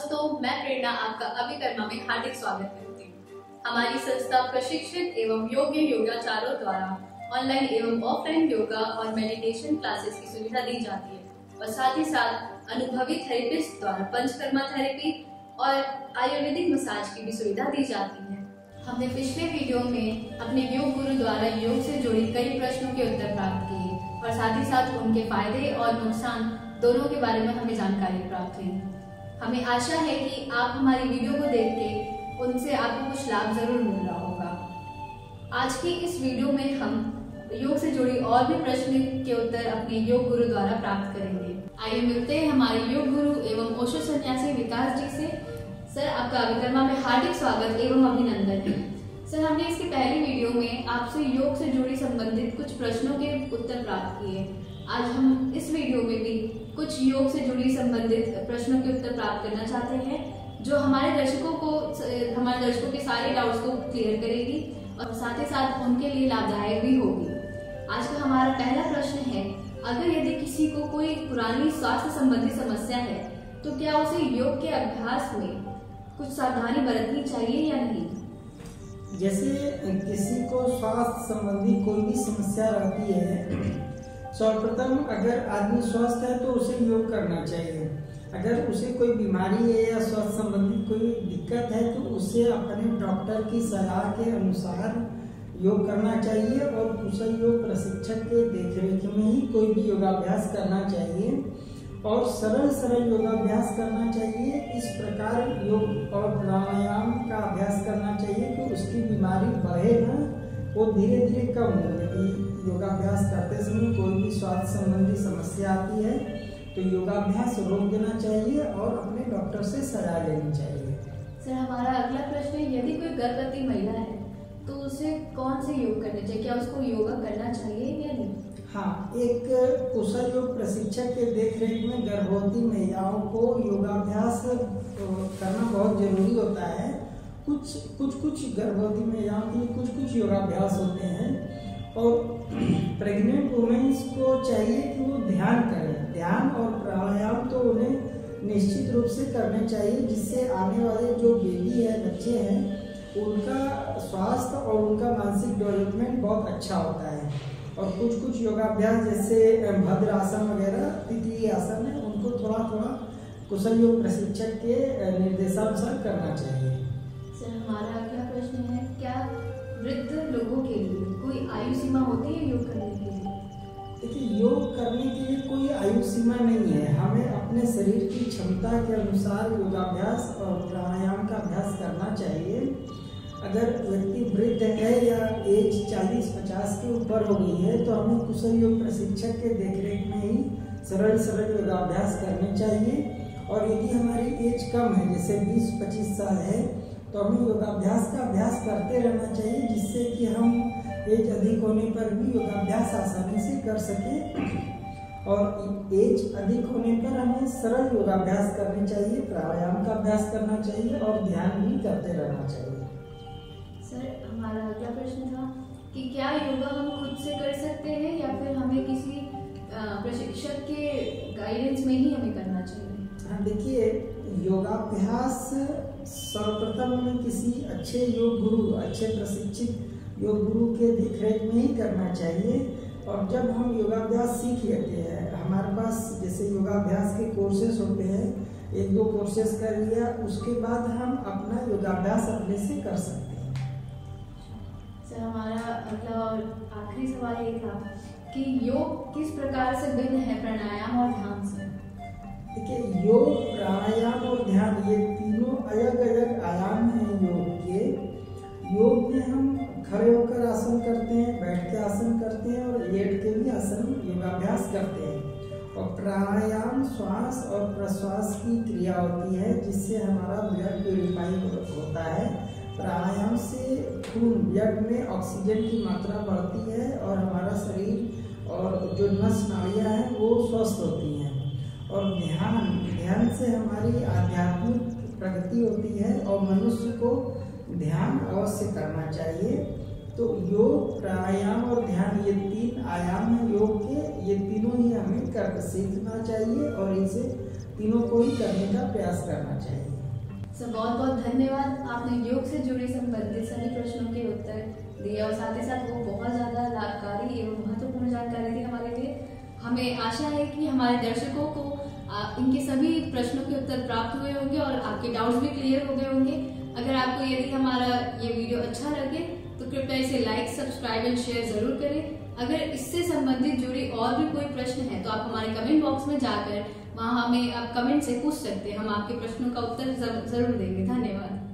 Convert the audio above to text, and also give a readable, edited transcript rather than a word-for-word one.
दोस्तों, मैं प्रेरणा आपका अभिकर्मा में हार्दिक स्वागत करती हूँ। हमारी संस्था प्रशिक्षित एवं योग्य योगाचार्यों द्वारा ऑनलाइन एवं ऑफलाइन योगा और मेडिटेशन क्लासेस की सुविधा दी जाती है और साथ ही साथ अनुभवी थेरेपिस्ट द्वारा पंचकर्मा थेरेपी और आयुर्वेदिक मसाज की भी सुविधा दी जाती है। हमने पिछले वीडियो में अपने योग गुरु द्वारा योग से जुड़ी कई प्रश्नों के उत्तर प्राप्त किए और साथ ही साथ उनके फायदे और नुकसान दोनों के बारे में हमें जानकारी प्राप्त हुई। हमें आशा है कि आप हमारी वीडियो को देख के उनसे आपको कुछ लाभ जरूर मिल रहा होगा। आज की इस वीडियो में हम योग से जुड़ी और भी प्रश्न के उत्तर अपने योग गुरु द्वारा प्राप्त करेंगे। आइए मिलते हैं हमारे योग गुरु एवं ओशो सन्यासी विकास जी से। सर, आपका अभिकर्मा में हार्दिक स्वागत एवं अभिनंदन है। सर, हमने इसकी पहली वीडियो में आपसे योग से जुड़ी संबंधित कुछ प्रश्नों के उत्तर प्राप्त किए। आज हम इस वीडियो में भी कुछ योग से जुड़ी संबंधित प्रश्नों के उत्तर प्राप्त करना चाहते हैं, जो हमारे दर्शकों के सारे डाउट्स को क्लियर करेगी और साथ ही साथ उनके लिए लाभदायक भी होगी। आज का हमारा पहला प्रश्न है, अगर यदि किसी को कोई पुरानी स्वास्थ्य संबंधी समस्या है तो क्या उसे योग के अभ्यास में कुछ सावधानी बरतनी चाहिए या नहीं? जैसे किसी को स्वास्थ्य संबंधी कोई भी समस्या रहती है, सर्वप्रथम अगर आदमी स्वस्थ है तो उसे योग करना चाहिए। अगर उसे कोई बीमारी है या स्वास्थ्य संबंधी कोई दिक्कत है तो उसे अपने डॉक्टर की सलाह के अनुसार योग करना चाहिए और कुशल योग प्रशिक्षक के देखरेख में ही कोई भी योगाभ्यास करना चाहिए और सरल योगाभ्यास करना चाहिए। इस प्रकार योग और प्राणायाम का अभ्यास करना चाहिए कि उसकी बीमारी बढ़े ना, वो धीरे धीरे कम हो। यदि योगाभ्यास करते समय कोई भी स्वास्थ्य संबंधी समस्या आती है तो योगाभ्यास रोक देना चाहिए और अपने डॉक्टर से सलाह लेनी चाहिए। सर, हमारा अगला प्रश्न है, यदि कोई गर्भवती महिला है तो उसे कौन से योग करने चाहिए? क्या उसको योगा करना चाहिए या नहीं? हाँ, एक कुशल योग प्रशिक्षक के देखरेख में गर्भवती महिलाओं को योगाभ्यास करना बहुत जरूरी होता है। कुछ गर्भवती महिलाओं के लिए कुछ योगाभ्यास होते हैं और प्रेग्नेंट वुमेन्स को चाहिए कि वो ध्यान करें। ध्यान और प्राणायाम तो उन्हें निश्चित रूप से करने चाहिए, जिससे आने वाले जो बेबी है, बच्चे हैं, उनका स्वास्थ्य और उनका मानसिक डेवलपमेंट बहुत अच्छा होता है। और कुछ योगाभ्यास जैसे भद्रासन वगैरह, तितली आसन है, उनको थोड़ा कुशल योग प्रशिक्षक के निर्देशानुसार करना चाहिए। सर, हमारा अगला प्रश्न है, क्या वृद्ध लोगों के लिए कोई आयु सीमा होती है योग करने के लिए? देखिए, योग करने के लिए कोई आयु सीमा नहीं है। हमें अपने शरीर की क्षमता के अनुसार योगाभ्यास और प्राणायाम का अभ्यास करना चाहिए। अगर व्यक्ति वृद्ध है या एज 40-50 के ऊपर हो गई है तो हमें कुशल योग प्रशिक्षक के देखरेख में ही सरल योगाभ्यास करने चाहिए। और यदि हमारी एज कम है, जैसे 20-25 साल है, तो हमें योगाभ्यास का अभ्यास करते रहना चाहिए, जिससे कि हम एज अधिक होने पर भी योगाभ्यास आसानी से कर सकें। और एज अधिक होने पर हमें सरल योगाभ्यास करने चाहिए, प्राणायाम का अभ्यास करना चाहिए और ध्यान भी करते रहना चाहिए। सर, हमारा अगला प्रश्न था कि क्या योगा हम खुद से कर सकते हैं या फिर हमें किसी प्रशिक्षक के गाइडेंस में ही हमें करना चाहिए? हाँ, देखिए, योगाभ्यास सर्वप्रथम में किसी अच्छे योग गुरु, अच्छे प्रशिक्षित योग गुरु के देखरेख में ही करना चाहिए। और जब हम योगाभ्यास सीख लेते हैं, हमारे पास जैसे योगाभ्यास के कोर्सेज होते हैं, 1-2 कोर्सेज कर लिया, उसके बाद हम अपना योगाभ्यास अपने से कर सकते हैं। सर, हमारा अगला और आखिरी सवाल ये था कि योग किस प्रकार से भिन्न है प्राणायाम और ध्यान से? देखिए, योग, प्राणायाम और ध्यान, ये तीनों अलग आयाम हैं योग के। योग में हम खड़े होकर आसन करते हैं, बैठ के आसन करते हैं और लेट के भी आसन योगाभ्यास करते हैं। और प्राणायाम श्वास और प्रश्वास की क्रिया होती है, जिससे हमारा ब्लड प्यूरिफाई होता है। प्राणायाम से खून, ब्लड में ऑक्सीजन की मात्रा बढ़ती है और हमारा शरीर और जो नस नाड़ियाँ हैं वो स्वस्थ होती हैं। और ध्यान से हमारी आध्यात्मिक प्रगति होती है और मनुष्य को ध्यान अवश्य करना चाहिए। तो योग, प्राणायाम और ध्यान, ये 3 आयाम हैं योग के। ये तीनों ही हमें सीखना चाहिए और इसे तीनों को ही करने का प्रयास करना चाहिए। सर बहुत बहुत धन्यवाद, आपने योग से जुड़े संबंधित सभी प्रश्नों के उत्तर दिए और साथ ही साथ वो बहुत ज़्यादा लाभकारी एवं महत्वपूर्ण जानकारी थी हमारे लिए। हमें आशा है कि हमारे दर्शकों को इनके सभी प्रश्नों के उत्तर प्राप्त हुए होंगे और आपके डाउट्स भी क्लियर हो गए होंगे। अगर आपको यदि हमारा ये वीडियो अच्छा लगे तो कृपया इसे लाइक, सब्सक्राइब एंड शेयर जरूर करें। अगर इससे संबंधित जुड़ी और भी कोई प्रश्न है तो आप हमारे कमेंट बॉक्स में जाकर वहाँ हमें आप कमेंट से पूछ सकते हैं, हम आपके प्रश्नों का उत्तर जरूर देंगे। धन्यवाद।